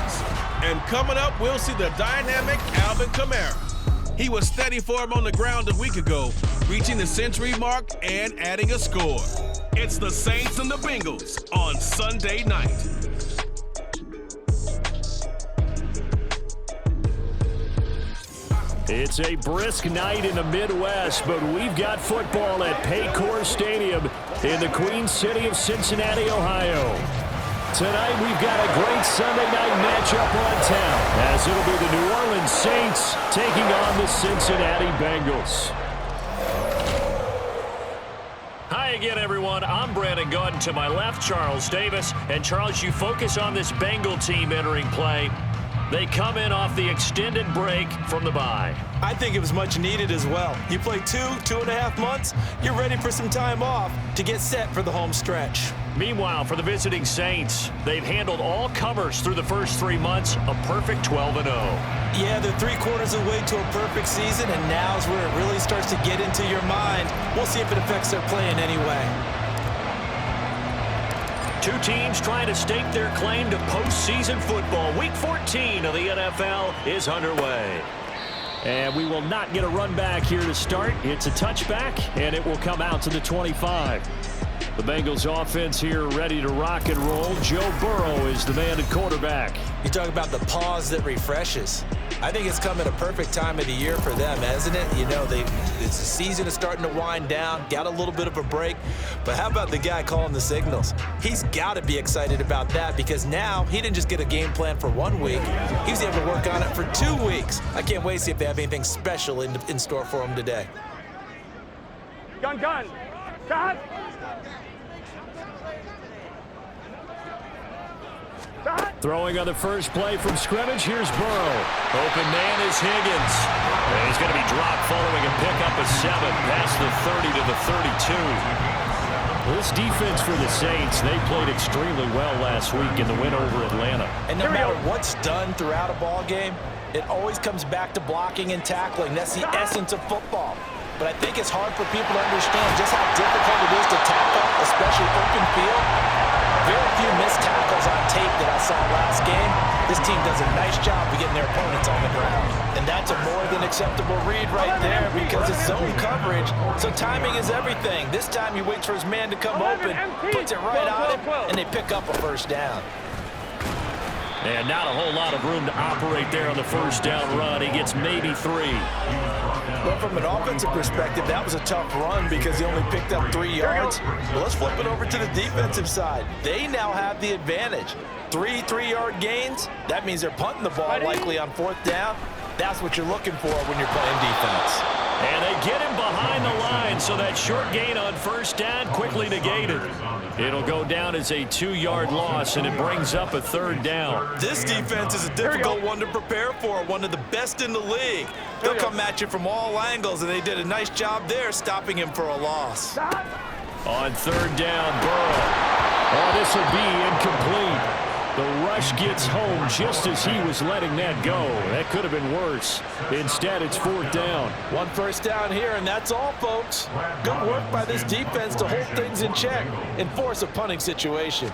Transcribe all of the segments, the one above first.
Seahawks. And coming up, we'll see the dynamic Alvin Kamara. He was steady for him on the ground a week ago, reaching the century mark and adding a score. It's the Saints and the Bengals on Sunday night. It's a brisk night in the Midwest, but we've got football at Paycor Stadium in the Queen City of Cincinnati, Ohio. Tonight, we've got a great Sunday night matchup on town, as it'll be the New Orleans Saints taking on the Cincinnati Bengals. Hi again, everyone. I'm Brandon Gordon. To my left, Charles Davis. And Charles, you focus on this Bengal team entering play. They come in off the extended break from the bye. I think it was much needed as well. You play 2.5 months, you're ready for some time off to get set for the home stretch. Meanwhile, for the visiting Saints, they've handled all comers through the first 3 months, a perfect 12-0. Yeah, they're 3/4 of the way to a perfect season, and now's where it really starts to get into your mind. We'll see if it affects their play in any way. Two teams trying to stake their claim to postseason football. Week 14 of the NFL is underway. And we will not get a run back here to start. It's a touchback, and it will come out to the 25. The Bengals offense here ready to rock and roll. Joe Burrow is the man at quarterback. You talk about the pause that refreshes. I think it's come at a perfect time of the year for them, hasn't it? You know, it's the season is starting to wind down, got a little bit of a break. But how about the guy calling the signals? He's got to be excited about that because now he didn't just get a game plan for 1 week. He was able to work on it for 2 weeks. I can't wait to see if they have anything special in store for him today. Gun. Shot. Throwing on the first play from scrimmage, here's Burrow. Open man is Higgins. And he's going to be dropped following a pickup of 7 past the 30 to the 32. This defense for the Saints, they played extremely well last week in the win over Atlanta. And no matter what's done throughout a ball game, it always comes back to blocking and tackling. That's the essence of football. But I think it's hard for people to understand just how difficult it is to tackle, especially open field. Very few missed tackles on tape that I saw last game. This team does a nice job of getting their opponents on the ground. And that's a more than acceptable read right there because it's zone coverage. So timing is everything. This time he waits for his man to come open, puts it right on him, and they pick up a first down. And not a whole lot of room to operate there on the first down run. He gets maybe 3. Well, from an offensive perspective, that was a tough run because he only picked up 3 yards. Well, let's flip it over to the defensive side. They now have the advantage. 3 3-yard gains. That means they're punting the ball likely on 4th down. That's what you're looking for when you're playing defense. And they get him behind the line, so that short gain on first down quickly negated. It'll go down as a 2-yard loss, and it brings up a 3rd down. This defense is a difficult one to prepare for, one of the best in the league. They'll come at you from all angles, and they did a nice job there stopping him for a loss. On 3rd down, Burrow. Oh, this will be incomplete. The rush gets home just as he was letting that go. That could have been worse. Instead, it's 4th down. 1 first down here, and that's all, folks. Good work by this defense to hold things in check and force a punting situation.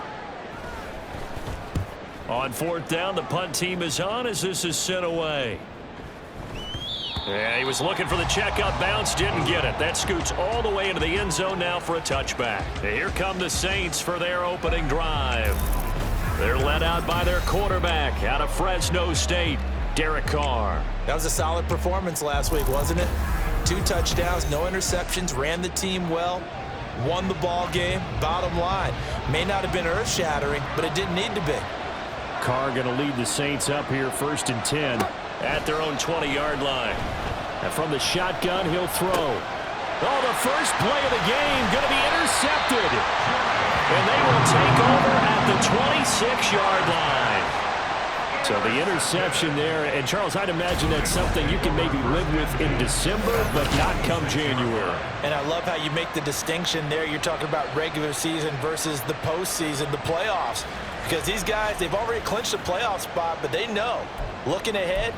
On 4th down, the punt team is on as this is sent away. Yeah, he was looking for the checkup bounce, didn't get it. That scoots all the way into the end zone now for a touchback. Here come the Saints for their opening drive. They're led out by their quarterback out of Fresno State, Derek Carr. That was a solid performance last week, wasn't it? 2 touchdowns, no interceptions, ran the team well, won the ball game. Bottom line, may not have been earth-shattering, but it didn't need to be. Carr going to lead the Saints up here 1st and 10 at their own 20-yard line. And from the shotgun, he'll throw. Oh, the first play of the game going to be intercepted. And they will take over at the 26-yard line. So the interception there. And, Charles, I'd imagine that's something you can maybe live with in December, but not come January. And I love how you make the distinction there. You're talking about regular season versus the postseason, the playoffs. Because these guys, they've already clinched a playoff spot, but they know, looking ahead,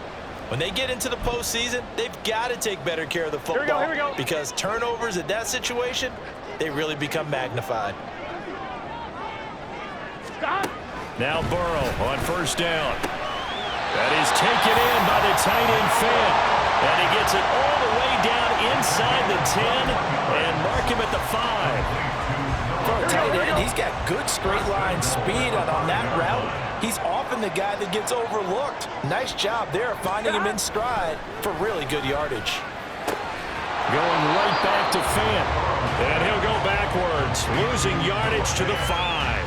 when they get into the postseason, they've got to take better care of the football. Here we go. Because turnovers at that situation, they really become magnified. Now Burrow on 1st down. That is taken in by the tight end Fant. And he gets it all the way down inside the 10 and mark him at the 5. For a tight end, he's got good straight line speed, and on that route, he's often the guy that gets overlooked. Nice job there finding him in stride for really good yardage. Going right back to Fant. And he'll go backwards, losing yardage to the 5.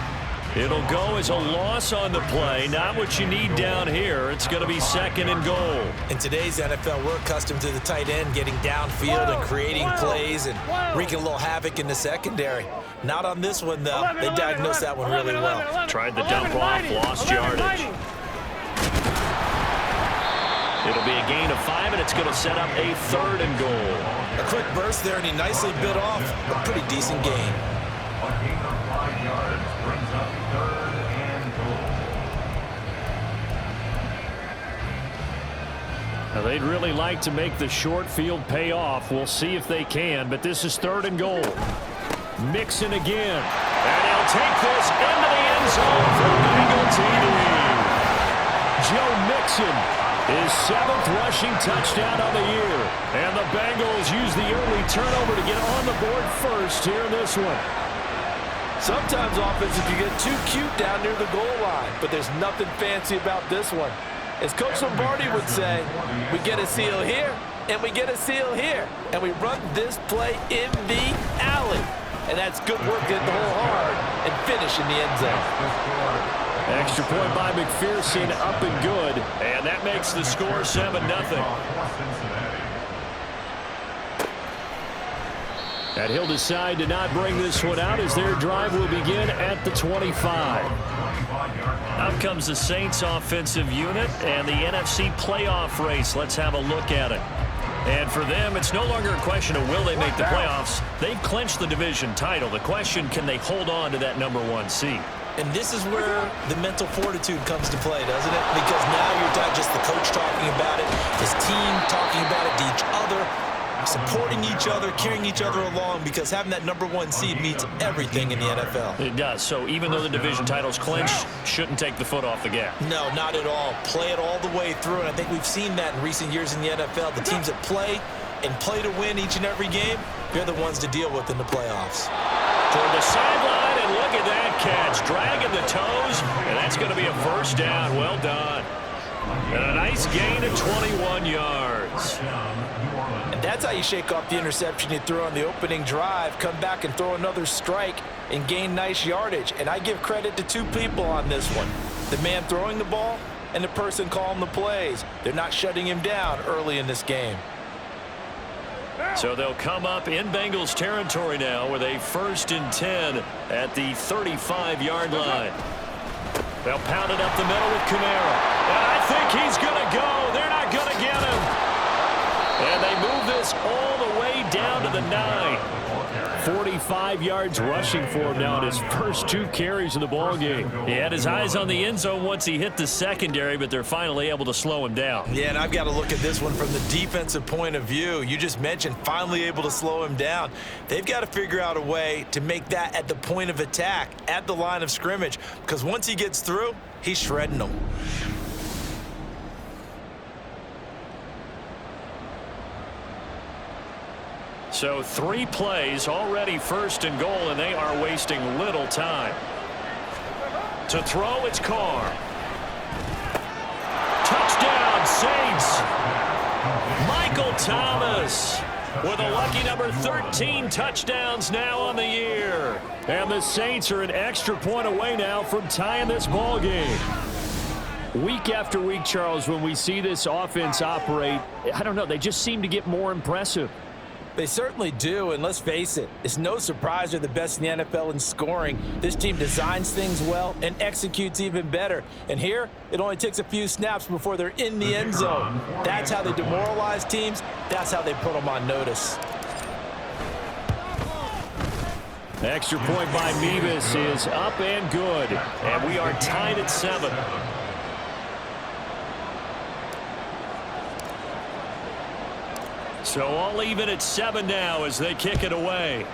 It'll go as a loss on the play. Not what you need down here. It's going to be 2nd and goal. In today's NFL, we're accustomed to the tight end getting downfield and creating plays and wreaking a little havoc in the secondary. Not on this one, though. They diagnosed that one really well. Tried the dump off, lost yardage. It'll be a gain of 5, and it's going to set up a 3rd and goal. A quick burst there, and he nicely bit off a pretty decent gain. Now, they'd really like to make the short field pay off. We'll see if they can, but this is 3rd and goal. Mixon again. And he'll take this into the end zone for Bengal TD. Joe Mixon, his 7th rushing touchdown of the year. And the Bengals use the early turnover to get on the board first here in this one. Sometimes offenses can get too cute down near the goal line, but there's nothing fancy about this one. As Coach Lombardi would say, we get a seal here, and we get a seal here, and we run this play in the alley. And that's good work getting the hole hard and finish in the end zone. Extra point by McPherson, up and good, and that makes the score 7-0. And he'll decide to not bring this one out as their drive will begin at the 25. Out comes the Saints offensive unit and the NFC playoff race. Let's have a look at it. And for them, it's no longer a question of will they make the playoffs. They've clinched the division title. The question, can they hold on to that #1 seed? And this is where the mental fortitude comes to play, doesn't it? Because now you're not just the coach talking about it, his team talking about it to each other, supporting each other, carrying each other along, because having that #1 seed means everything in the NFL. It does. So even though the division title's clinched, shouldn't take the foot off the gas. No, not at all. Play it all the way through, and I think we've seen that in recent years in the NFL. The teams that play and play to win each and every game, they're the ones to deal with in the playoffs. Toward the sideline, and look at that catch. Dragging the toes, and that's going to be a 1st down. Well done. And a nice gain of 21 yards. And that's how you shake off the interception you threw on the opening drive, come back and throw another strike and gain nice yardage. And I give credit to 2 people on this one. The man throwing the ball and the person calling the plays. They're not shutting him down early in this game. So they'll come up in Bengals territory now with a 1st and 10 at the 35-yard line. They'll pound it up the middle with Kamara. And I think he's going to go. They're not going to get him. And they move this all the way down to the 9. 45 yards rushing for him now in his first 2 carries of the ballgame. He had his eyes on the end zone once he hit the secondary, but they're finally able to slow him down. Yeah, and I've got to look at this one from the defensive point of view. You just mentioned finally able to slow him down. They've got to figure out a way to make that at the point of attack, at the line of scrimmage, because once he gets through, he's shredding them. So 3 plays, already 1st and goal, and they are wasting little time. To throw, it's Carr. Touchdown, Saints. Michael Thomas with a lucky number 13 touchdowns now on the year. And the Saints are an extra point away now from tying this ball game. Week after week, Charles, when we see this offense operate, I don't know, they just seem to get more impressive. They certainly do, and let's face it, it's no surprise they're the best in the NFL in scoring. This team designs things well and executes even better. And here, it only takes a few snaps before they're in the end zone. That's how they demoralize teams. That's how they put them on notice. Extra point by Mevis is up and good, and we are tied at 7. So all even at 7 now as they kick it away.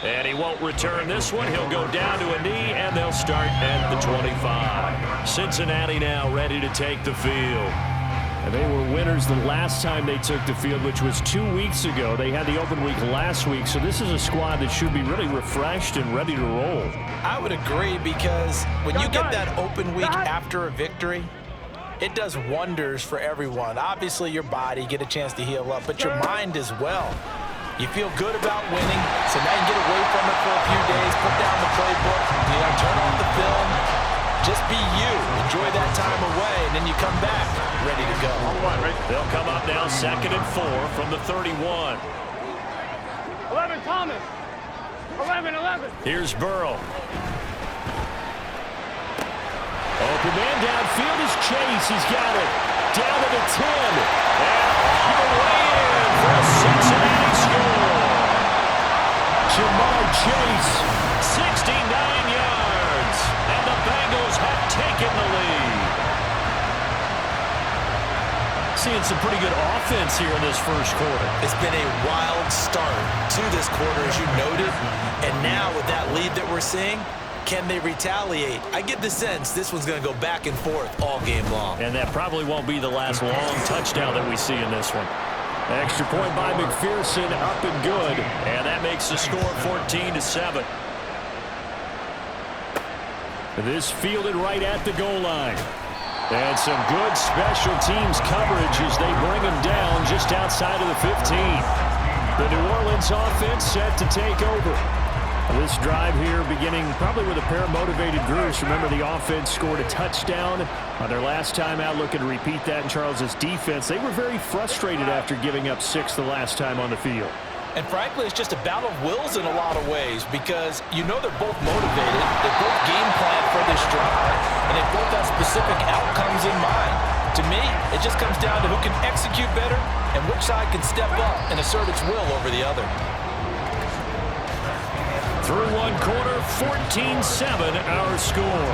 And he won't return this one. He'll go down to a knee, and they'll start at the 25. Cincinnati now ready to take the field. And they were winners the last time they took the field, which was 2 weeks ago. They had the open week last week, so this is a squad that should be really refreshed and ready to roll. I would agree, because when you get that open week after a victory, it does wonders for everyone. Obviously, your body, get a chance to heal up, but your mind as well. You feel good about winning, so now you can get away from it for a few days, put down the playbook, turn off the film, just be you. Enjoy that time away, and then you come back ready to go. They'll come up now 2nd and 4 from the 31. 11, Thomas. 11. Here's Burrow. Open man downfield is Chase. He's got it. Down to the 10. And all the way in for a Cincinnati score. Jamar Chase, 69 yards. And the Bengals have taken the lead. Seeing some pretty good offense here in this first quarter. It's been a wild start to this quarter, as you noted. And now with that lead that we're seeing, can they retaliate? I get the sense this one's going to go back and forth all game long. And that probably won't be the last long touchdown that we see in this one. Extra point by McPherson, up and good. And that makes the score 14-7. This fielded right at the goal line. And some good special teams coverage as they bring him down just outside of the 15. The New Orleans offense set to take over. This drive here beginning probably with a pair of motivated groups. Remember, the offense scored a touchdown on their last time out. Looking to repeat that in Charles's defense. They were very frustrated after giving up 6 the last time on the field. And frankly, it's just a battle of wills in a lot of ways, because you know they're both motivated. They both game plan for this drive, and they both have specific outcomes in mind. To me, it just comes down to who can execute better and which side can step up and assert its will over the other. Through one quarter, 14-7 our score.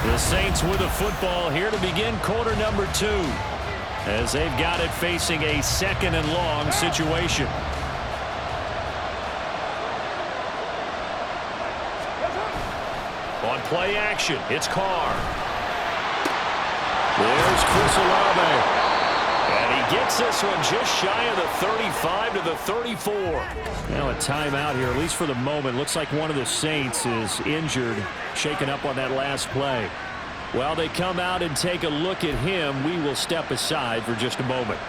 The Saints with a football here to begin quarter number 2, as they've got it facing a 2nd and long situation. On play action, it's Carr. There's Chris Olave. And he gets this one just shy of the 35 to the 34. Now a timeout here, at least for the moment. Looks like one of the Saints is injured, shaken up on that last play. While they come out and take a look at him, we will step aside for just a moment.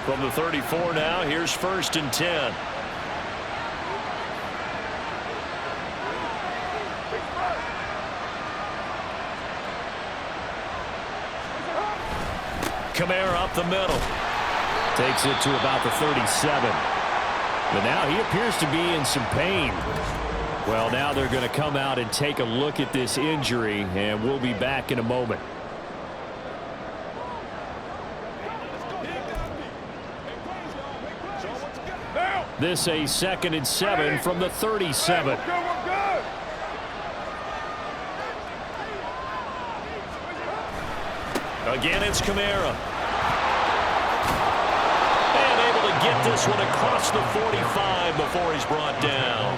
From the 34 now, here's 1st and 10. Kamara up the middle. Takes it to about the 37. But now he appears to be in some pain. Well, now they're going to come out and take a look at this injury, and we'll be back in a moment. This a 2nd and 7 from the 37. Again, it's Kamara. And able to get this one across the 45 before he's brought down.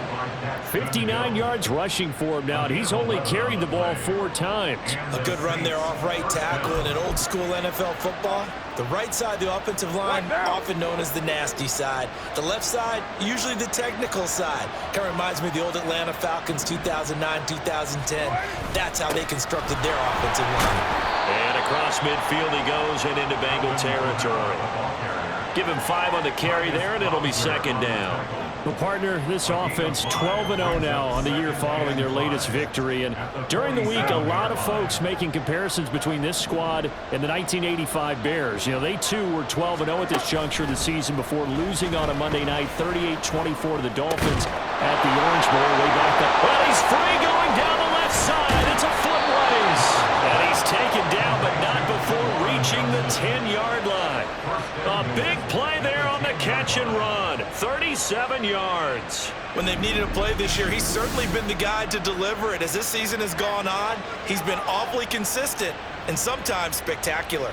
59 yards rushing for him now, and he's only carried the ball 4 times. A good run there off right tackle in an old school NFL football. The right side of the offensive line, often known as the nasty side. The left side, usually the technical side. Kind of reminds me of the old Atlanta Falcons 2009, 2010. That's how they constructed their offensive line. And across midfield he goes and into Bengal territory. Give him 5 on the carry there, and it'll be 2nd down. Well, partner, this offense 12-0 now on the year following their latest victory. And during the week, a lot of folks making comparisons between this squad and the 1985 Bears. You know, they too were 12-0 at this juncture of the season before losing on a Monday night 38-24 to the Dolphins at the Orange Bowl way back up. Well, he's free going down the left side. It's a foot race. And he's taken down, but not before reaching the 10-yard line. A big play there on the catch and run. 37 yards. When they've needed a play this year, he's certainly been the guy to deliver it. As this season has gone on, he's been awfully consistent and sometimes spectacular.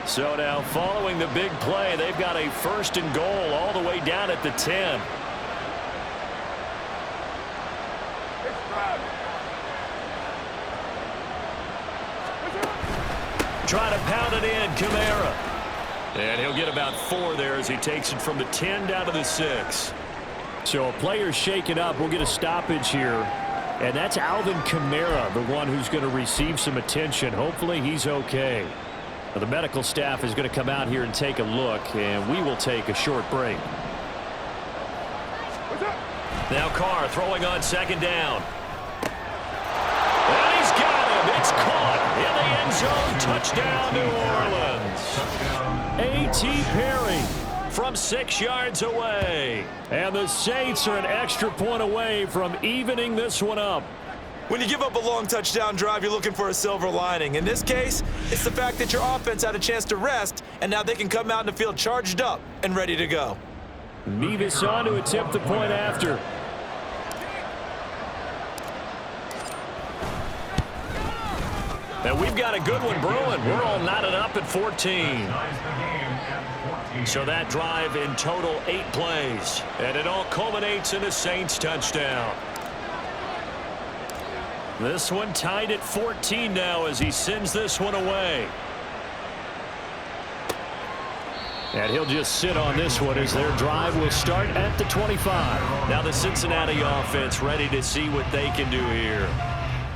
So now following the big play, they've got a 1st and goal all the way down at the 10. Trying to pound it in, Kamara. And he'll get about 4 there as he takes it from the 10 down to the 6. So a player's shaken up. We'll get a stoppage here. And that's Alvin Kamara, the one who's going to receive some attention. Hopefully he's okay. Now, the medical staff is going to come out here and take a look, and we will take a short break. Now Carr throwing on 2nd down. And he's got him. It's caught in the end zone. Touchdown, New Orleans. A.T. Perry from 6 yards away. And the Saints are an extra point away from evening this one up. When you give up a long touchdown drive, you're looking for a silver lining. In this case, it's the fact that your offense had a chance to rest, and now they can come out in the field charged up and ready to go. Mevis on to attempt the point after. And we've got a good one brewing. We're all knotted up at 14. So that drive in total 8 plays. And it all culminates in a Saints touchdown. This one tied at 14 now as he sends this one away. And he'll just sit on this one as their drive will start at the 25. Now the Cincinnati offense ready to see what they can do here.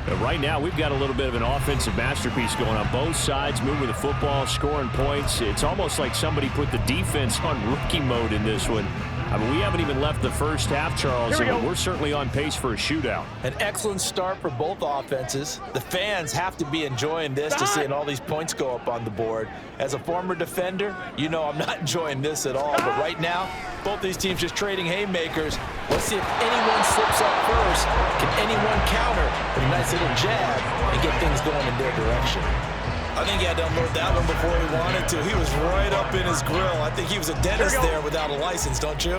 But right now we've got a little bit of an offensive masterpiece going on both sides, moving the football, scoring points. It's almost like somebody put the defense on rookie mode in this one. I mean, we haven't even left the first half, Charles, and we're certainly on pace for a shootout. An excellent start for both offenses. The fans have to be enjoying this to seeing all these points go up on the board. As a former defender, you know I'm not enjoying this at all. But right now, both these teams just trading haymakers. Let's see if anyone slips up first. Can anyone counter with a nice little jab and get things going in their direction? I think he had to unload that one before he wanted to. He was right up in his grill. I think he was a dentist there without a license, don't you?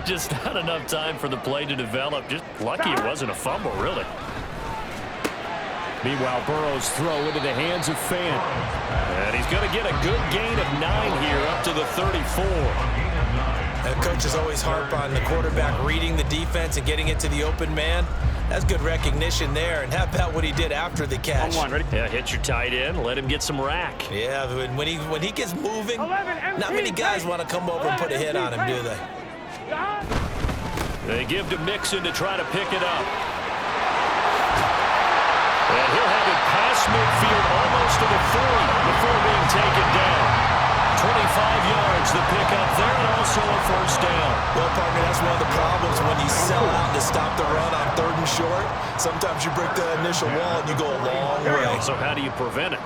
Just not enough time for the play to develop. Just lucky it wasn't a fumble, really. Meanwhile, Burrow's throw into the hands of Fan. And he's going to get a good gain of 9 here up to the 34. Coaches always harp on the quarterback reading the defense and getting it to the open man. That's good recognition there. And how about what he did after the catch? Ready? Yeah, hit your tight end. Let him get some rack. Yeah, when he gets moving, not many guys want to come over and put a hit on him, do they? They give to Mixon to try to pick it up. And he'll have it past midfield almost to the 40 before being taken down. 25 yards, the pickup there, and also a first down. Well, partner, that's one of the problems when you sell out to stop the run on 3rd and short. Sometimes you break the initial wall and you go a long way. So how do you prevent it?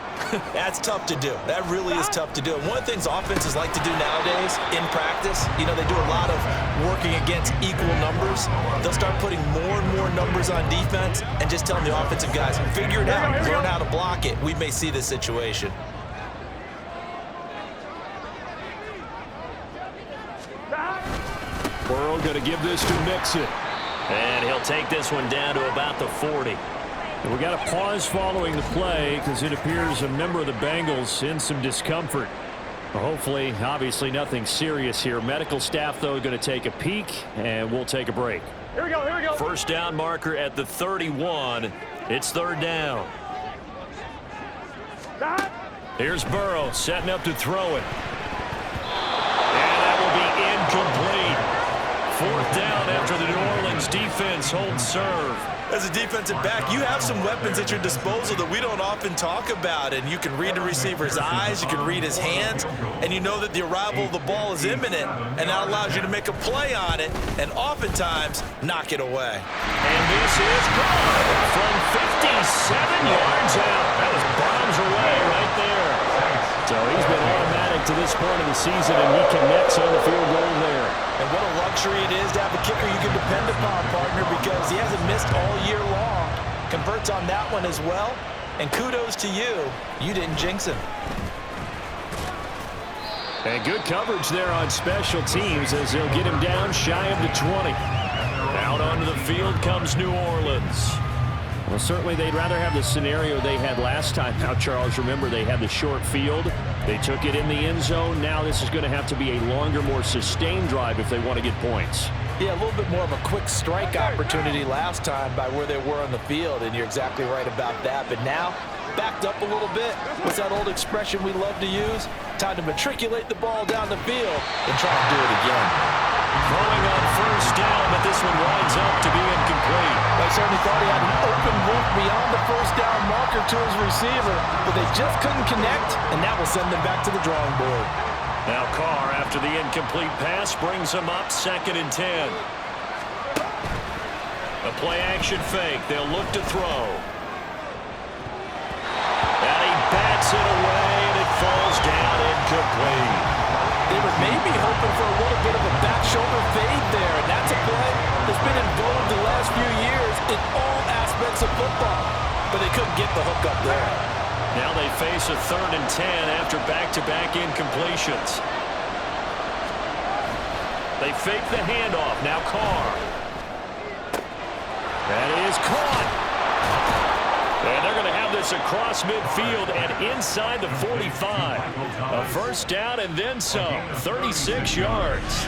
That's tough to do. That really is tough to do. And one of the things offenses like to do nowadays in practice, you know, they do a lot of working against equal numbers. They'll start putting more and more numbers on defense and just telling the offensive guys, figure it out, learn how to block it. We may see this situation. Burrow going to give this to Mixon. And he'll take this one down to about the 40. And we got a pause following the play because it appears a member of the Bengals in some discomfort. Hopefully, obviously nothing serious here. Medical staff, though, going to take a peek, and we'll take a break. Here we go. First down marker at the 31. It's 3rd down. Here's Burrow setting up to throw it. And that will be incomplete. 4th down after the New Orleans defense holds serve. As a defensive back, you have some weapons at your disposal that we don't often talk about, and you can read the receiver's eyes, you can read his hands, and you know that the arrival of the ball is imminent, and that allows you to make a play on it, and oftentimes knock it away. And this is good from 57 yards out. That was bombs away right there. So he's been automatic to this point of the season, and he connects on the field goal there. And what a luxury it is to have a kicker you can depend upon, partner, because he hasn't missed all year long. Converts on that one as well. And kudos to you. You didn't jinx him. And good coverage there on special teams as they'll get him down shy of the 20. Out onto the field comes New Orleans. Well, certainly they'd rather have the scenario they had last time. Now, Charles, remember they had the short field. They took it in the end zone. Now this is going to have to be a longer, more sustained drive if they want to get points. Yeah, a little bit more of a quick strike opportunity last time by where they were on the field, and you're exactly right about that. But now, backed up a little bit. What's that old expression we love to use? Time to matriculate the ball down the field and try and do it again. Throwing on first down, but this one winds up to be incomplete. I certainly thought he had an open look beyond the first down marker to his receiver, but they just couldn't connect, and that will send them back to the drawing board. Now Carr, after the incomplete pass, brings him up 2nd and 10. A play-action fake. They'll look to throw. And he bats it away, and it falls down incomplete. They were maybe hoping for a little bit of a back shoulder fade there, and that's a play that's been in vogue the last few years in all aspects of football. But they couldn't get the hook up there. Now they face a 3rd and 10 after back-to-back incompletions. They fake the handoff. Now Carr. That is caught. And they're going to have this across midfield and inside the 45. A first down and then some. 36 yards.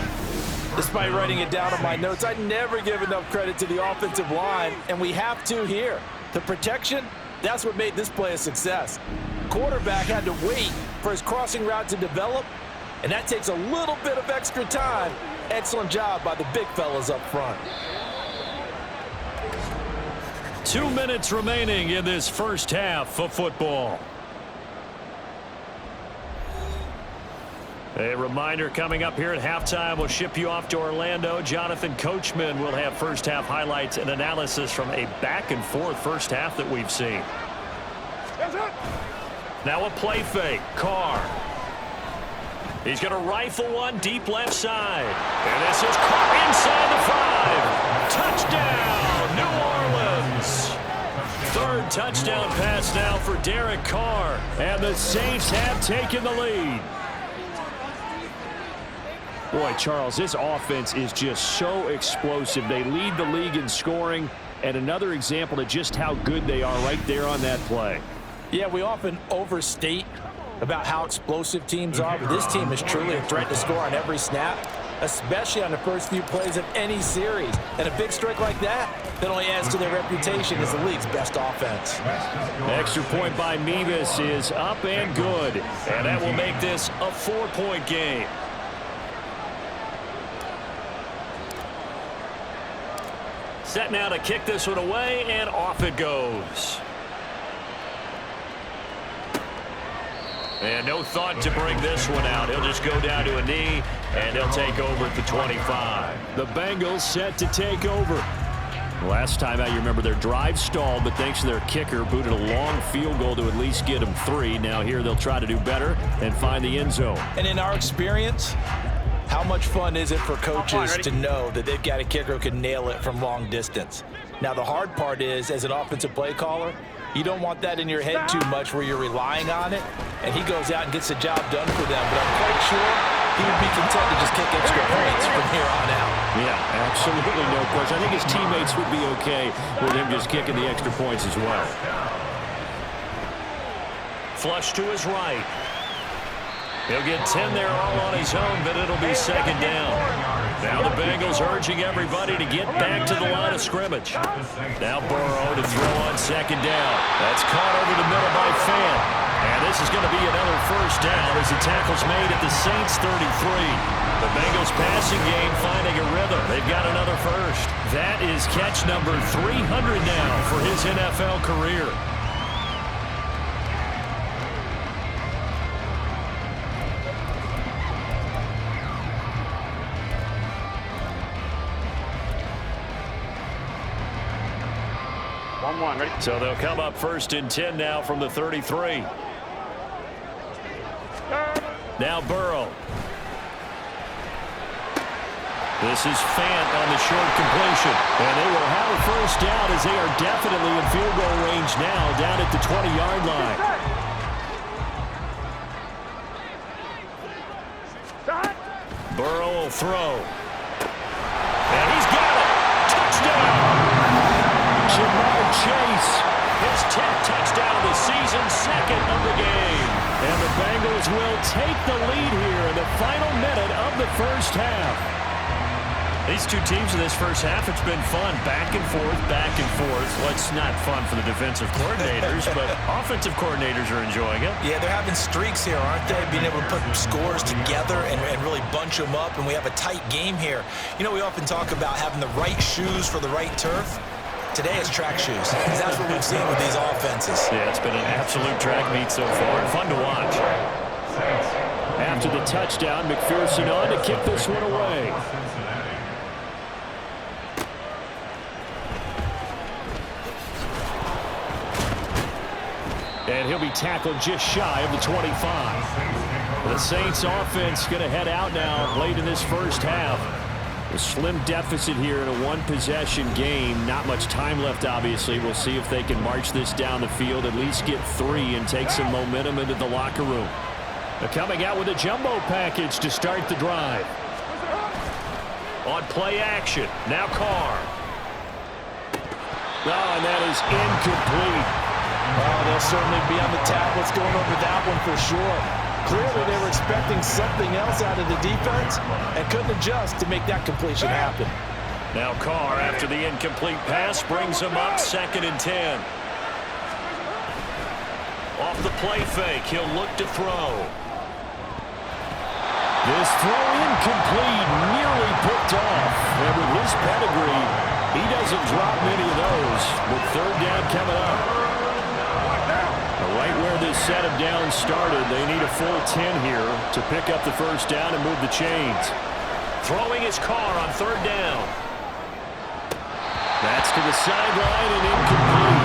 Despite writing it down on my notes, I never give enough credit to the offensive line, and we have to here. The protection, that's what made this play a success. Quarterback had to wait for his crossing route to develop, and that takes a little bit of extra time. Excellent job by the big fellas up front. 2 minutes remaining in this first half of football. A reminder coming up here at halftime. We'll ship you off to Orlando. Jonathan Coachman will have first half highlights and analysis from a back-and-forth first half that we've seen. Now a play fake. Carr. He's going to rifle one deep left side. And this is Carr inside the 5. Touchdown, New Orleans. 3rd touchdown pass now for Derek Carr. And the Saints have taken the lead. Boy, Charles, this offense is just so explosive. They lead the league in scoring, and another example of just how good they are right there on that play. Yeah, we often overstate about how explosive teams are, but this team is truly a threat to score on every snap, especially on the first few plays of any series. And a big strike like that only adds to their reputation as the league's best offense. Extra point by Mevis is up and good, and that will make this a 4-point game. Set now to kick this one away, and off it goes. And no thought to bring this one out. He'll just go down to a knee, and they'll take over at the 25. The Bengals set to take over. Last time out, you remember their drive stalled, but thanks to their kicker, booted a long field goal to at least get them 3. Now here they'll try to do better and find the end zone. And in our experience, how much fun is it for coaches to know that they've got a kicker who can nail it from long distance? Now, the hard part is, as an offensive play caller, you don't want that in your head too much where you're relying on it, and he goes out and gets the job done for them. But I'm quite sure he would be content to just kick extra points from here on out. Yeah, absolutely no question. I think his teammates would be okay with him just kicking the extra points as well. Flush to his right. He'll get 10 there all on his own, but it'll be 2nd down. Now the Bengals urging everybody to get back to the line of scrimmage. Now Burrow to throw on 2nd down. That's caught over the middle by Fant. And this is going to be another first down as the tackle's made at the Saints 33. The Bengals passing game finding a rhythm. They've got another first. That is catch number 300 now for his NFL career. Ready? So they'll come up 1st and 10 now from the 33. Now Burrow. This is Fant on the short completion. And they will have a first down as they are definitely in field goal range now down at the 20-yard line. Burrow will throw. And he's got it. Touchdown. Jamar Chase season second of the game. And the Bengals will take the lead here in the final minute of the first half. These two teams in this first half, it's been fun. Back and forth, back and forth. Well, it's not fun for the defensive coordinators, but offensive coordinators are enjoying it. Yeah, they're having streaks here, aren't they? Being able to put scores together and really bunch them up, and we have a tight game here. You know, we often talk about having the right shoes for the right turf. Today is track shoes. That's what we've seen with these offenses. Yeah, it's been an absolute track meet so far. Fun to watch. After the touchdown, McPherson on to kick this one away. And he'll be tackled just shy of the 25. The Saints offense going to head out now late in this first half. A slim deficit here in a one-possession game. Not much time left, obviously. We'll see if they can march this down the field, at least get 3 and take some momentum into the locker room. They're coming out with a jumbo package to start the drive. On play action, now Carr. Oh, and that is incomplete. Oh, they'll certainly be on the tablets going over that one for sure. Clearly, they were expecting something else out of the defense and couldn't adjust to make that completion happen. Now Carr, after the incomplete pass, brings him up 2nd and 10. Off the play fake, he'll look to throw. This throw incomplete, nearly picked off. And with his pedigree, he doesn't drop many of those. With 3rd down coming up. Right where this set of downs started, they need a full 10 here to pick up the first down and move the chains. Throwing his Carr on 3rd down. That's to the sideline and incomplete.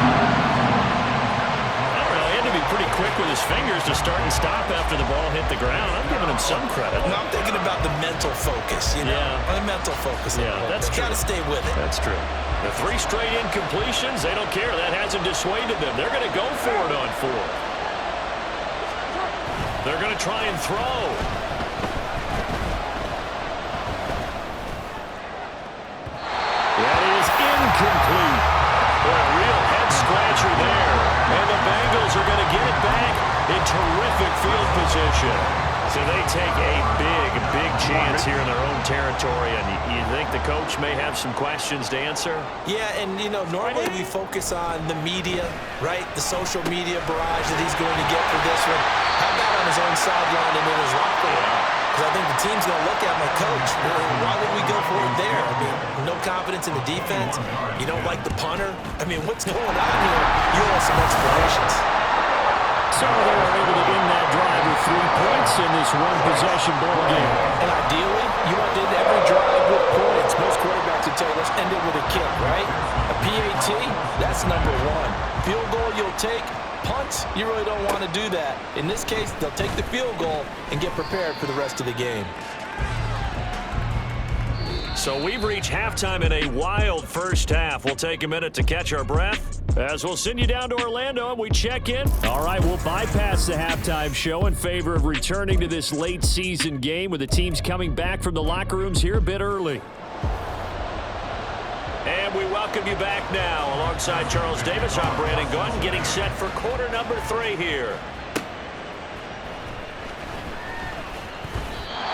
I don't know, he had to be pretty quick with his fingers to start and stop after the ball hit the ground. I'm giving him some credit. No, I'm thinking about the mental focus, you know? Yeah. The mental focus. Yeah, that's true. Got to stay with it. That's true. The 3 straight incompletions, they don't care. That hasn't dissuaded them. They're going to go for it on 4th. They're going to try and throw. That is incomplete. Boy, a real head-scratcher there. And the Bengals are going to get it back in terrific field position. So they take a big chance here in their own territory. And you think the coach may have some questions to answer? Yeah, and, you know, normally we focus on the media, right? The social media barrage that he's going to get for this one. How about on his own sideline and in his locker room? Because I think the team's going to look at my coach. Why would we go for it there? I mean, no confidence in the defense. You don't like the punter. I mean, what's going on here? You want some explanations. So they were able to win that drive with 3 points in this one-possession ball game. And ideally, you want to end every drive with points. Most quarterbacks would tell you, let's end it with a kick, right? A PAT, that's number 1. Field goal you'll take. Punts, you really don't want to do that. In this case, they'll take the field goal and get prepared for the rest of the game. So we've reached halftime in a wild first half. We'll take a minute to catch our breath as we'll send you down to Orlando and we check in. All right, we'll bypass the halftime show in favor of returning to this late season game with the teams coming back from the locker rooms here a bit early. And we welcome you back now. Alongside Charles Davis, I'm Brandon Gunn, getting set for quarter number 3 here.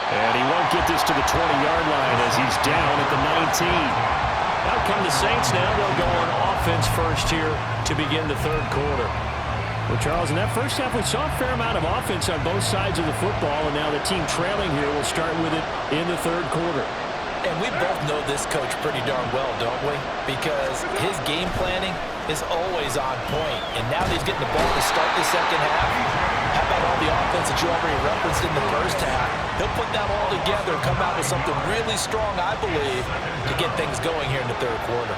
And he won't get this to the 20-yard line as he's down at the 19. Out come the Saints now. They'll go on offense first here to begin the 3rd quarter. Well, Charles, in that first half, we saw a fair amount of offense on both sides of the football, and now the team trailing here will start with it in the 3rd quarter. And we both know this coach pretty darn well, don't we? Because his game planning is always on point. And now that he's getting the ball to start the second half, how about all the offense that you already referenced in the first half? He'll put that all together and come out with something really strong, I believe, to get things going here in the 3rd quarter.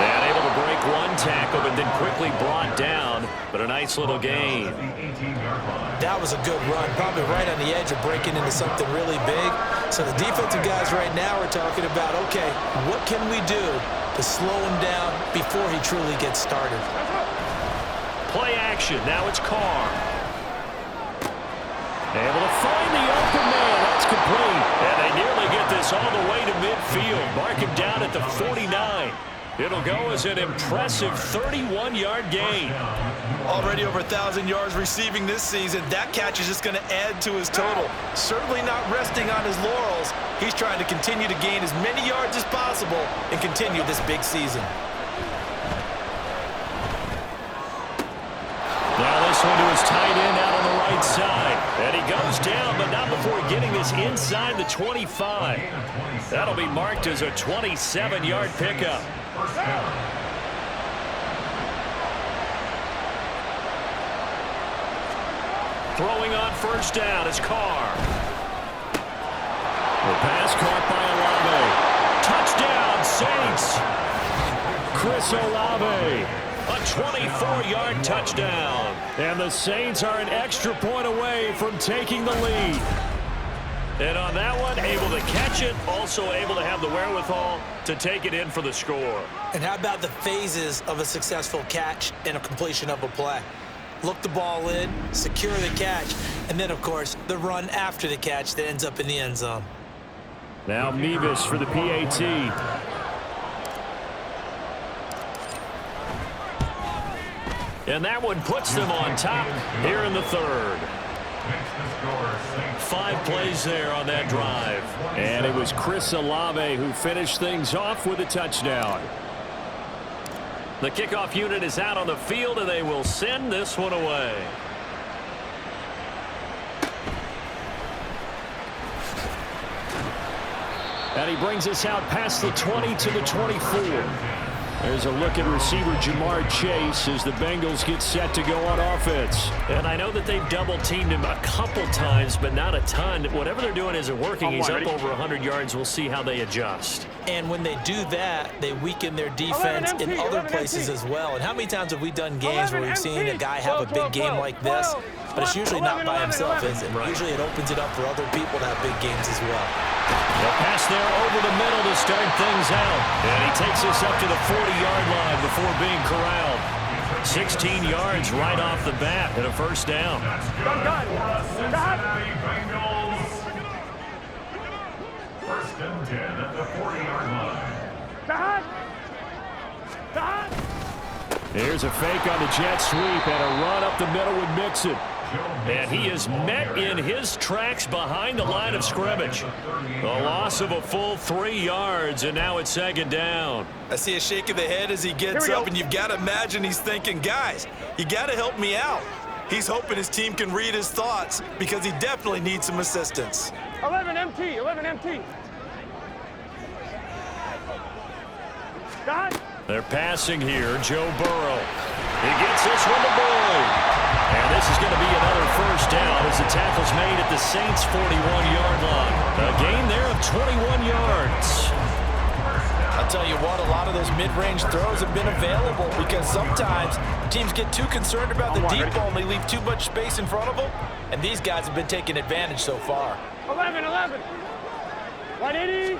And able to break one tackle, but then quickly brought down. But a nice little gain. That was a good run, probably right on the edge of breaking into something really big. So the defensive guys right now are talking about, okay, what can we do to slow him down before he truly gets started? Play action. Now it's Carr. Able to find the open man. That's complete. And they nearly get this all the way to midfield. Mark him down at the 49. It'll go as an impressive 31-yard gain. Already over 1,000 yards receiving this season. That catch is just going to add to his total. Certainly not resting on his laurels. He's trying to continue to gain as many yards as possible and continue this big season. Now this one to his tight end out on the right side. And he goes down, but not before getting this inside the 25. That'll be marked as a 27-yard pickup. Throwing on first down is Carr. The pass caught by Olave. Touchdown, Saints. Chris Olave. A 24-yard touchdown. And the Saints are an extra point away from taking the lead. And on that one, able to catch it, also able to have the wherewithal to take it in for the score. And how about the phases of a successful catch and a completion of a play? Look the ball in, secure the catch, and then, of course, the run after the catch that ends up in the end zone. Now Mevis for the PAT. And that one puts them on top here in the third. 5 plays there on that drive. And it was Chris Olave who finished things off with a touchdown. The kickoff unit is out on the field, and they will send this one away. And he brings us out past the 20 to the 24. There's a look at receiver Jamar Chase as the Bengals get set to go on offense. And I know that they've double-teamed him a couple times, but not a ton. Whatever they're doing isn't working. He's up over 100 yards. We'll see how they adjust. And when they do that, they weaken their defense in other places as well. And how many times have we done games where we've seen a guy have a big game like this, but it's usually not by himself, is it? Right. Usually it opens it up for other people to have big games as well. The pass there over the middle to start things out. And he takes us up to the 40-yard line before being corralled. 16 yards right off the bat and a first down. First and 10 at the 40-yard line. Here's a fake on the jet sweep and a run up the middle with Mixon. And he is met in his tracks behind the line of scrimmage. A loss of a full 3 yards, and now it's second down. I see a shake of the head as he gets up, and you've got to imagine he's thinking, guys, you got to help me out. He's hoping his team can read his thoughts because he definitely needs some assistance. 11 MT, 11 MT. God. They're passing here, Joe Burrow. He gets this one to Boyd. And this is going to be another first down as the tackle's made at the Saints' 41-yard line. A gain there of 21 yards. I'll tell you what, a lot of those mid-range throws have been available because sometimes teams get too concerned about the deep ball and they leave too much space in front of them. And these guys have been taking advantage so far. 11, 180.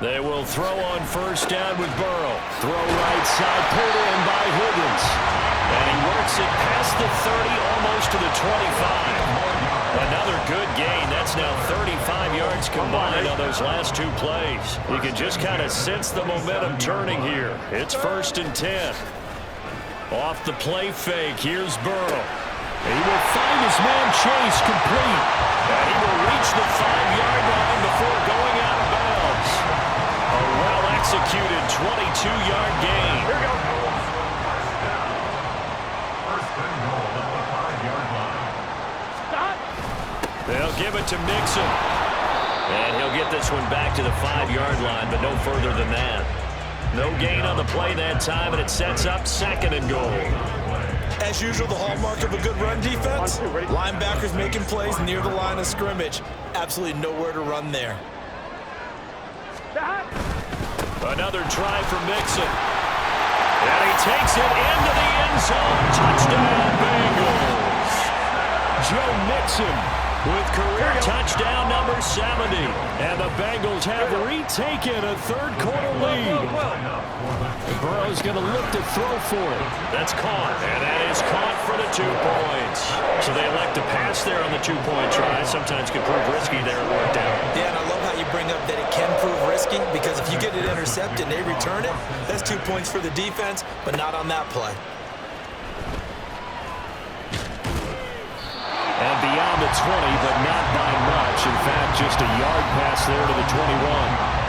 They will throw on first down with Burrow. Throw right side, pulled in by Higgins. And he works it past the 30, almost to the 25. Another good gain. That's now 35 yards combined on those last 2 plays. You can just kind of sense the momentum turning here. It's first and 10. Off the play fake, here's Burrow. He will find his man Chase complete. And he will reach the 5-yard line before going out of bounds. A well-executed 22-yard gain. Here we go. They'll give it to Mixon. And he'll get this one back to the 5-yard line, but no further than that. No gain on the play that time, and it sets up second and goal. As usual, the hallmark of a good run defense, linebackers making plays near the line of scrimmage. Absolutely nowhere to run there. Another try for Mixon. And he takes it into the end zone. Touchdown, Bengals. Joe Mixon with career touchdown number 70. And the Bengals have retaken a third-quarter lead. Burrow's going to look to throw for it. That's caught, and that is caught for the 2 points. So they elect to pass there on the 2-point try. Sometimes can prove risky there. It worked out. Yeah, and I love how you bring up that it can prove risky because if you get it intercepted and they return it, that's 2 points for the defense, but not on that play. And beyond the 20, but not by much. In fact, just a yard pass there to the 21.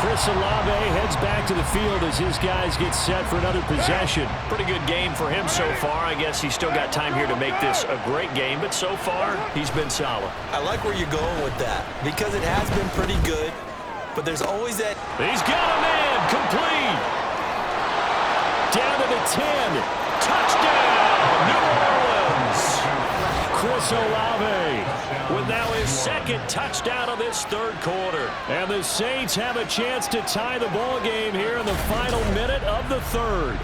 Chris Olave heads back to the field as his guys get set for another possession. Pretty good game for him so far. I guess he's still got time here to make this a great game, but so far, he's been solid. I like where you're going with that because it has been pretty good, but there's always that. He's got a man, complete. Down to the 10. Touchdown, New Orleans. Chris Olave with now his second touchdown of this third quarter. And the Saints have a chance to tie the ball game here in the final minute of the third.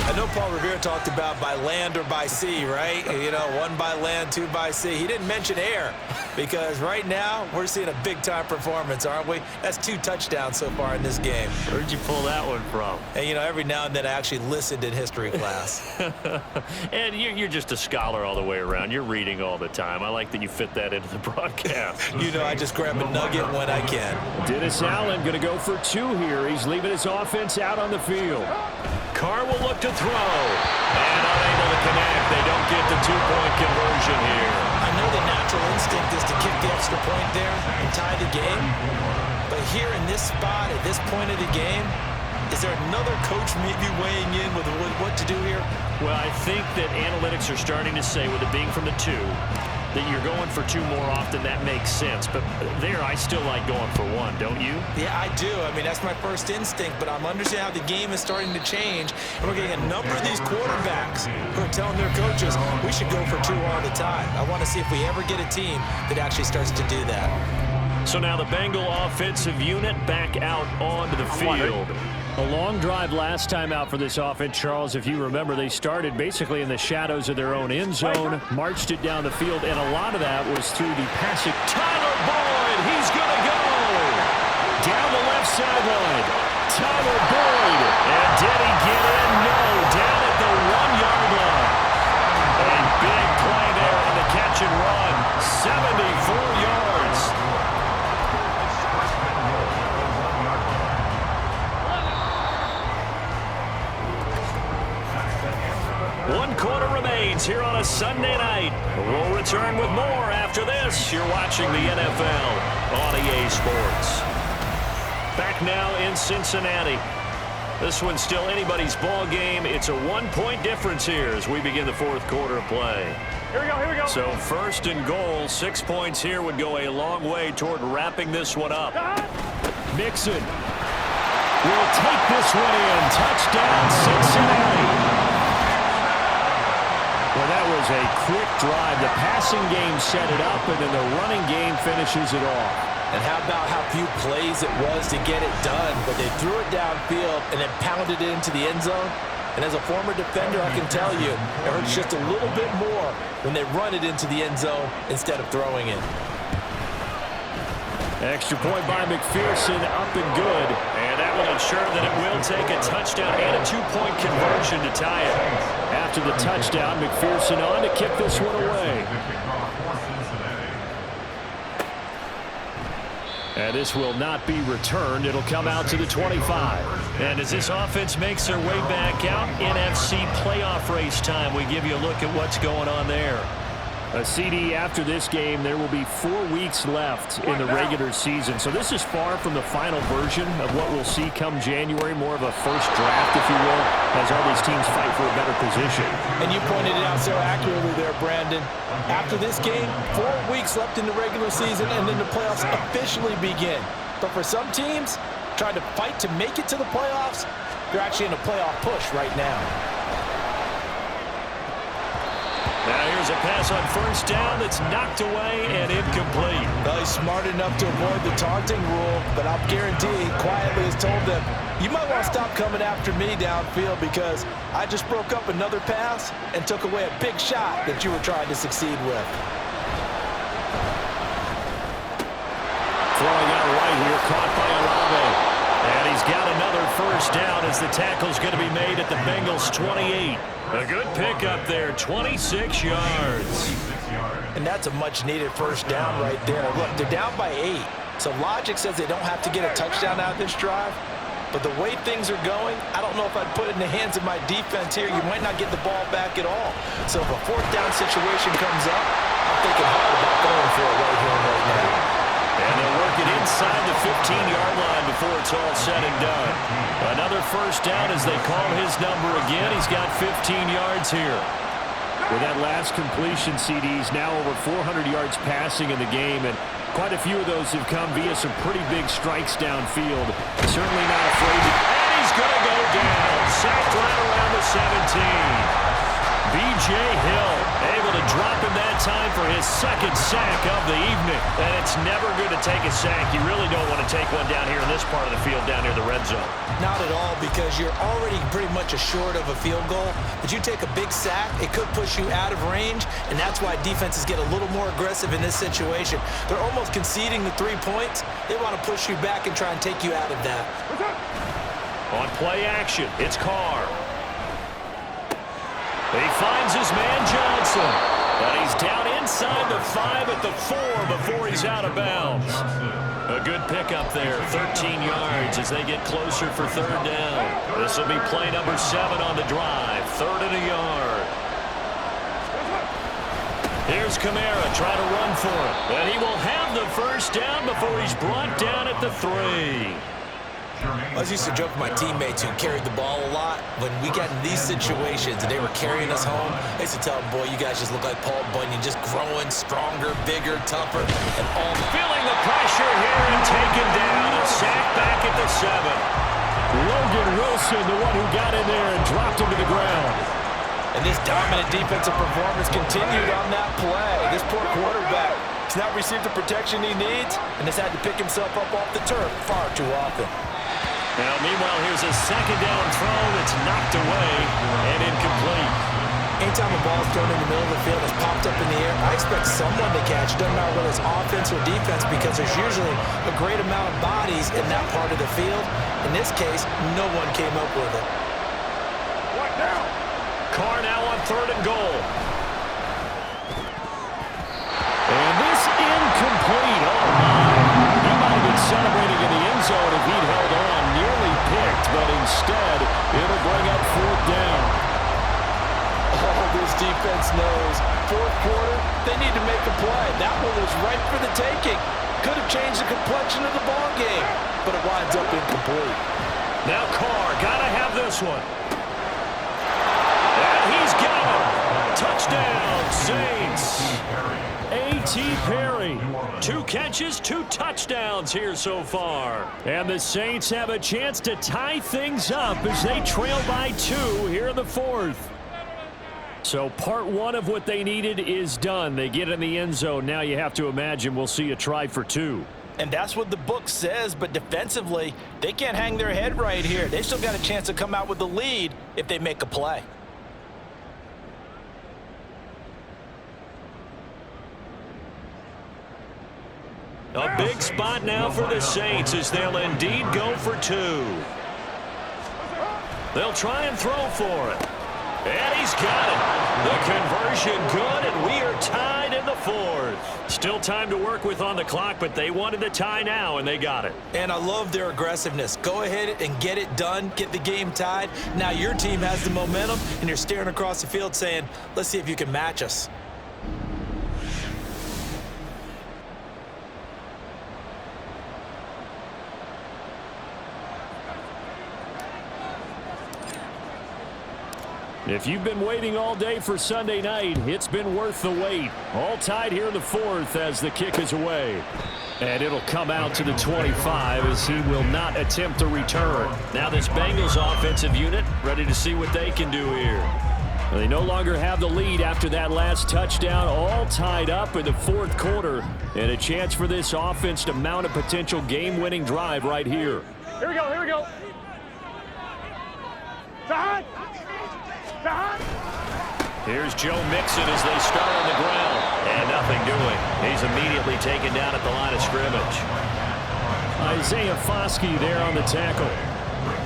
I know Paul Revere talked about by land or by sea, right? You know, 1 by land, 2 by sea. He didn't mention air because right now we're seeing a big-time performance, aren't we? That's 2 touchdowns so far in this game. Where'd you pull that one from? And, you know, every now and then I actually listened in history class. And you're just a scholar all the way around. You're reading all the time. I like that you fit that into the broadcast. You know, I just grab a nugget when I can. Dennis Allen going to go for 2 here. He's leaving his offense out on the field. Carr will look to throw. And unable to connect. They don't get the 2-point conversion here. I know the natural instinct is to kick the extra point there and tie the game. But here in this spot, at this point of the game, is there another coach maybe weighing in with what to do here? Well, I think that analytics are starting to say, with it being from the 2, that you're going for 2 more often. That makes sense. But there, I still like going for 1, don't you? Yeah, I do. I mean, that's my first instinct, but I'm understanding how the game is starting to change. And we're getting a number of these quarterbacks who are telling their coaches, we should go for 2 all the time. I want to see if we ever get a team that actually starts to do that. So now the Bengal offensive unit back out onto the field. A long drive last time out for this offense, Charles. If you remember, they started basically in the shadows of their own end zone, marched it down the field, and a lot of that was through the passing. Tyler Boyd, he's going to go Down the left sideline. Tyler Boyd. And did he get in? No, down at the 1-yard line. A big play there on the catch and run. 74 yards. One quarter remains here on a Sunday night. We'll return with more after this. You're watching the NFL on EA Sports. Back now in Cincinnati. This one's still anybody's ball game. It's a 1-point difference here as we begin the fourth quarter of play. Here we go, here we go. So first and goal, 6 points here would go a long way toward wrapping this one up. Mixon will take this one in. Touchdown, Cincinnati. Well, that was a quick drive. The passing game set it up, and then the running game finishes it off. And how about how few plays it was to get it done, but they threw it downfield and then pounded it into the end zone. And as a former defender, I can tell you, it hurts just a little bit more when they run it into the end zone instead of throwing it. Extra point by McPherson, up and good. And that will ensure that it will take a touchdown and a 2-point conversion to tie it. After the touchdown, McPherson on to kick this one away. And this will not be returned. It'll come out to the 25. And as this offense makes their way back out, NFC playoff race time, we give you a look at what's going on there. A CD after this game, there will be 4 weeks left in the regular season. So this is far from the final version of what we'll see come January, more of a first draft, if you will, as all these teams fight for a better position. And you pointed it out so accurately there, Brandon. After this game, 4 weeks left in the regular season, and then the playoffs officially begin. But for some teams, trying to fight to make it to the playoffs, they're actually in a playoff push right now. Now here's a pass on first down that's knocked away and incomplete. Well, he's smart enough to avoid the taunting rule, but I'll guarantee he quietly has told them, you might want to stop coming after me downfield because I just broke up another pass and took away a big shot that you were trying to succeed with. Throwing out right here, caught by Olave. And he's got another first down as the tackle's going to be made at the Bengals 28. A good pickup there, 26 yards. And that's a much-needed first down right there. Look, they're down by 8. So logic says they don't have to get a touchdown out of this drive. But the way things are going, I don't know if I'd put it in the hands of my defense here. You might not get the ball back at all. So if a fourth down situation comes up, I'm thinking hard about going for it right here and right now. And they'll work it inside the 15-yard line before it's all said and done. Another first down as they call his number again. He's got 15 yards here. With that last completion, CD's now over 400 yards passing in the game, and quite a few of those have come via some pretty big strikes downfield. Certainly not afraid to... And he's going to go down. Sacked right around the 17. B.J. Hill able to drop him that time for his second sack of the evening. And it's never good to take a sack. You really don't want to take one down here in this part of the field, down near the red zone. Not at all, because you're already pretty much assured of a field goal. But you take a big sack, it could push you out of range, and that's why defenses get a little more aggressive in this situation. They're almost conceding the 3 points. They want to push you back and try and take you out of that. On play action, it's Carr. He finds his man Johnson. But he's down inside the 5 at the 4 before he's out of bounds. A good pickup there, 13 yards as they get closer for third down. This will be play number 7 on the drive, 3rd and a yard. Here's Kamara trying to run for it. And he will have the first down before he's brought down at the 3. I used to joke with my teammates who carried the ball a lot. When we got in these situations and they were carrying us home, I used to tell them, boy, you guys just look like Paul Bunyan, just growing stronger, bigger, tougher, and all. Feeling the pressure here and taken down. A sack back at the 7. Logan Wilson, the one who got in there and dropped him to the ground. And this dominant defensive performance continued on that play. This poor quarterback has not received the protection he needs and has had to pick himself up off the turf far too often. Now, meanwhile, here's a second down throw that's knocked away and incomplete. Anytime a ball is thrown in the middle of the field, it's popped up in the air, I expect someone to catch. It doesn't matter whether it's offense or defense, because there's usually a great amount of bodies in that part of the field. In this case, no one came up with it. Carr now on 3rd and goal. And this incomplete. Oh, my. He might have been celebrating in the end zone if he'd held on. Nearly picked, but instead, it'll bring up 4th down. Oh, this defense knows. 4th quarter, they need to make a play. That one was right for the taking. Could have changed the complexion of the ball game, but it winds up incomplete. Now Carr, gotta have this one. And he's got it. Touchdown, Saints. A.T. Perry. 2 catches, 2 touchdowns here so far. And the Saints have a chance to tie things up as they trail by 2 here in the 4th. So part 1 of what they needed is done. They get in the end zone. Now you have to imagine we'll see a try for 2. And that's what the book says, but defensively, they can't hang their head right here. They still got a chance to come out with the lead if they make a play. A big spot now for the Saints as they'll indeed go for 2. They'll try and throw for it. And he's got it. The conversion good, and we are tied in the 4th. Still time to work with on the clock, but they wanted the tie now, and they got it. And I love their aggressiveness. Go ahead and get it done, get the game tied. Now your team has the momentum, and you're staring across the field saying, let's see if you can match us. If you've been waiting all day for Sunday night, it's been worth the wait. All tied here in the 4th as the kick is away. And it'll come out to the 25 as he will not attempt to return. Now this Bengals offensive unit ready to see what they can do here. They no longer have the lead after that last touchdown, all tied up in the 4th quarter. And a chance for this offense to mount a potential game-winning drive right here. Here we go, here we go. Side. Here's Joe Mixon as they start on the ground. And nothing doing. He's immediately taken down at the line of scrimmage. Isaiah Foskey there on the tackle.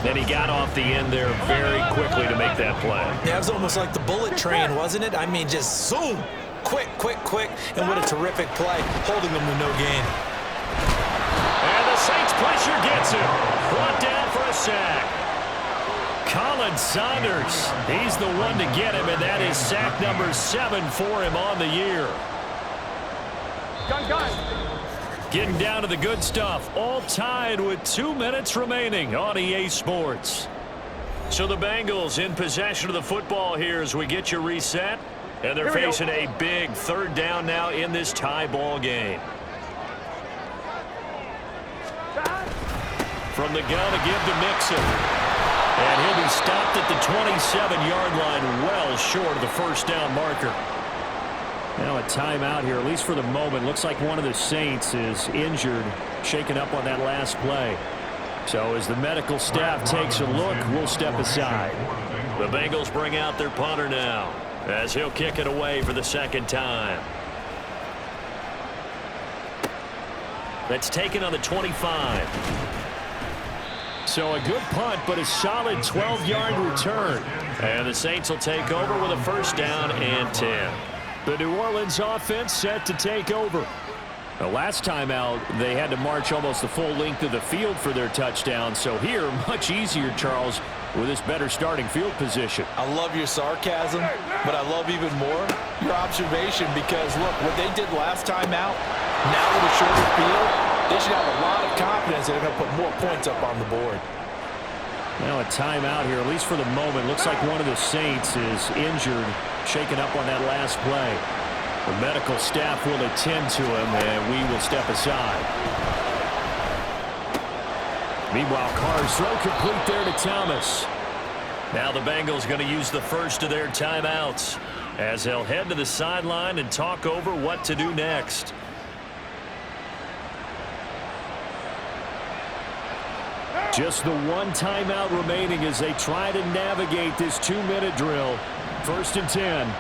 Then he got off the end there very quickly to make that play. Yeah, it was almost like the bullet train, wasn't it? I mean, just zoom. Quick, quick, quick. And what a terrific play, holding them with no gain. Saints pressure gets him. Brought down for a sack. Colin Saunders, he's the one to get him, and that is sack number 7 for him on the year. Gun. Getting down to the good stuff, all tied with 2 minutes remaining on EA Sports. So the Bengals in possession of the football here as we get you reset, and they're facing a big 3rd down now in this tie ball game. From the gun to give to Mixon. And he'll be stopped at the 27-yard line, well short of the first down marker. Now a timeout here, at least for the moment. Looks like one of the Saints is injured, shaken up on that last play. So as the medical staff takes a look, we'll step aside. The Bengals bring out their punter now, as he'll kick it away for the 2nd time. That's taken on the 25. So a good punt, but a solid 12-yard return. And the Saints will take over with a 1st down and 10. The New Orleans offense set to take over. The last time out, they had to march almost the full length of the field for their touchdown. So here, much easier, Charles, with this better starting field position. I love your sarcasm, but I love even more your observation because, look, what they did last time out, now with a shorter field, they should have a lot of confidence that they're going to put more points up on the board. Now a timeout here, at least for the moment. Looks like one of the Saints is injured, shaken up on that last play. The medical staff will attend to him, and we will step aside. Meanwhile, Carr's throw complete there to Thomas. Now the Bengals going to use the first of their timeouts as they'll head to the sideline and talk over what to do next. Just the one timeout remaining as they try to navigate this 2-minute drill. 1st and 10.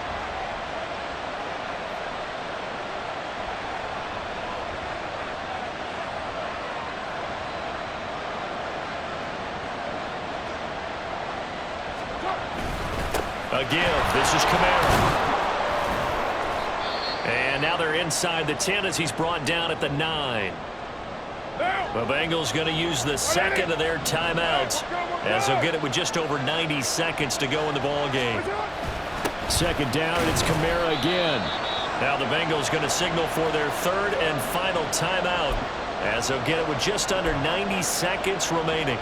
A give. This is Kamara. And now they're inside the 10 as he's brought down at the 9. The Bengals going to use the 2nd of their timeouts as they'll get it with just over 90 seconds to go in the ball game. 2nd down, and it's Kamara again. Now the Bengals going to signal for their 3rd and final timeout as they'll get it with just under 90 seconds remaining.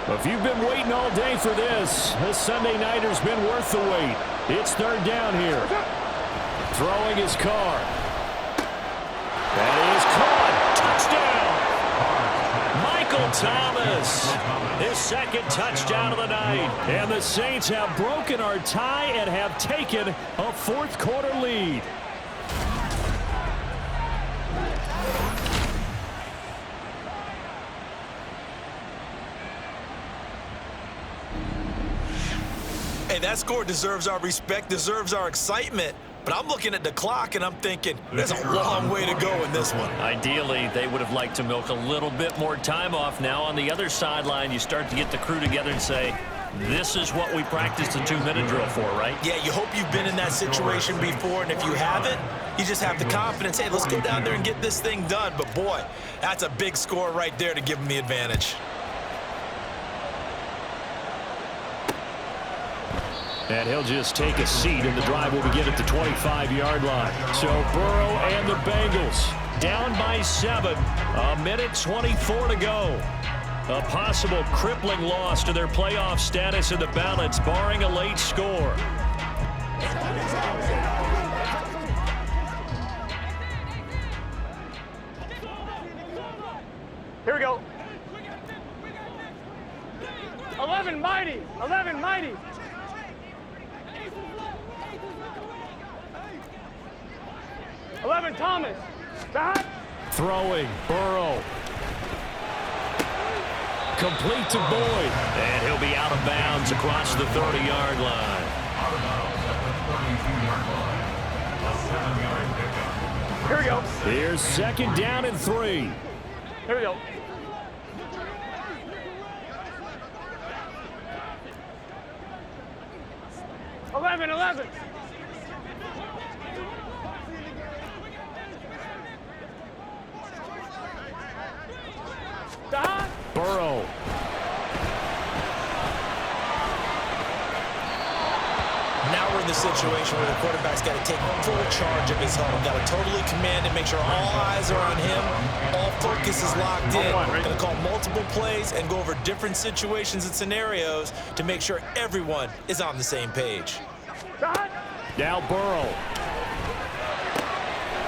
If you've been waiting all day for this Sunday nighter's been worth the wait. It's 3rd down here. Throwing his Carr. That is caught. Touchdown. Michael Thomas. His 2nd touchdown of the night. And the Saints have broken our tie and have taken a 4th quarter lead. Hey, that score deserves our respect, deserves our excitement. But I'm looking at the clock, and I'm thinking, there's a long way to go in this one. Ideally, they would have liked to milk a little bit more time off. Now, on the other sideline, you start to get the crew together and say, this is what we practiced a 2-minute drill for, right? Yeah, you hope you've been in that situation before, and if you haven't, you just have the confidence, hey, let's go down there and get this thing done. But, boy, that's a big score right there to give them the advantage. And he'll just take a seat, and the drive will begin at the 25-yard line. So Burrow and the Bengals down by 7. 1:24 to go. A possible crippling loss to their playoff status in the balance, barring a late score. Here we go. 11 mighty. 11 mighty. Thomas. Back. Throwing. Burrow. Complete to Boyd. And he'll be out of bounds across the 30-yard line. Out of bounds at the 32-yard line. A 7-yard pickup. Here we go. Here's 2nd down and 3. Here we go. Eleven. in the situation where the quarterback's got to take full charge of his home, got to totally command it, make sure all eyes are on him, all focus is locked in. Going to call multiple plays and go over different situations and scenarios to make sure everyone is on the same page. Now Burrow.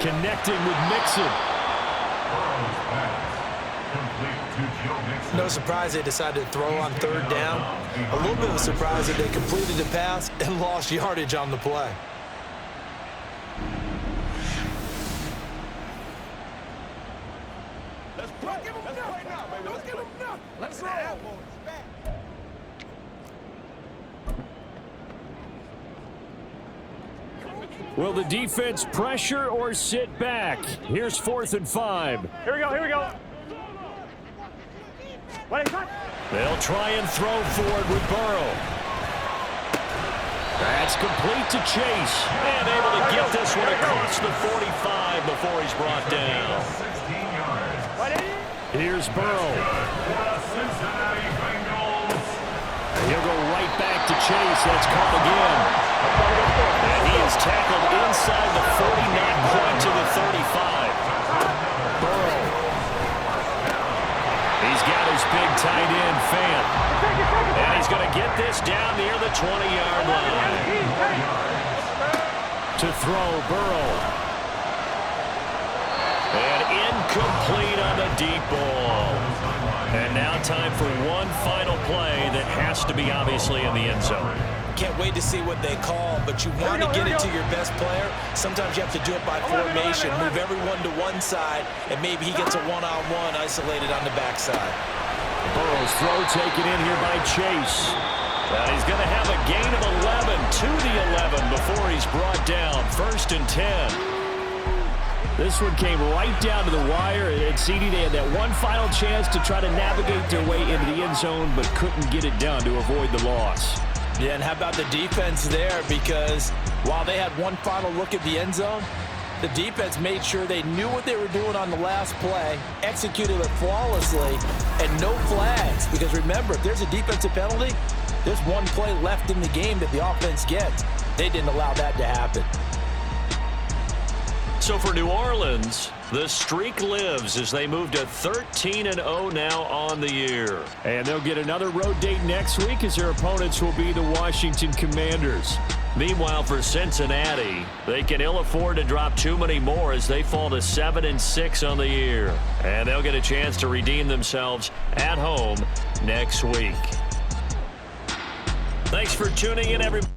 Connecting with Mixon. No surprise they decided to throw on third down. A little bit of a surprise that they completed the pass and lost yardage on the play. Will the defense pressure or sit back? Here's 4th and 5. Here we go, here we go. They'll try and throw forward with Burrow. That's complete to Chase. And able to get this one across the 45 before he's brought down. Here's Burrow. He'll go right back to Chase. That's caught again. And he is tackled inside the 40, not quite to the 35. Burrow. He's got his big tight end, Fant. And he's going to get this down near the 20-yard line. To throw, Burrow. And incomplete on the deep ball. And now time for one final play that has to be obviously in the end zone. Can't wait to see what they call, but you want to get it to your best player. Sometimes you have to do it by formation, move everyone to one side, and maybe he gets a one-on-one isolated on the backside. Burrow's throw taken in here by Chase. And he's going to have a gain of 11 to the 11 before he's brought down. 1st and 10. This one came right down to the wire. And CD, they had that one final chance to try to navigate their way into the end zone, but couldn't get it done to avoid the loss. Yeah, and how about the defense there? Because while they had one final look at the end zone, the defense made sure they knew what they were doing on the last play, executed it flawlessly, and no flags. Because remember, if there's a defensive penalty, there's one play left in the game that the offense gets. They didn't allow that to happen. So for New Orleans, the streak lives as they move to 13-0 now on the year. And they'll get another road date next week as their opponents will be the Washington Commanders. Meanwhile, for Cincinnati, they can ill afford to drop too many more as they fall to 7-6 on the year. And they'll get a chance to redeem themselves at home next week. Thanks for tuning in, everybody.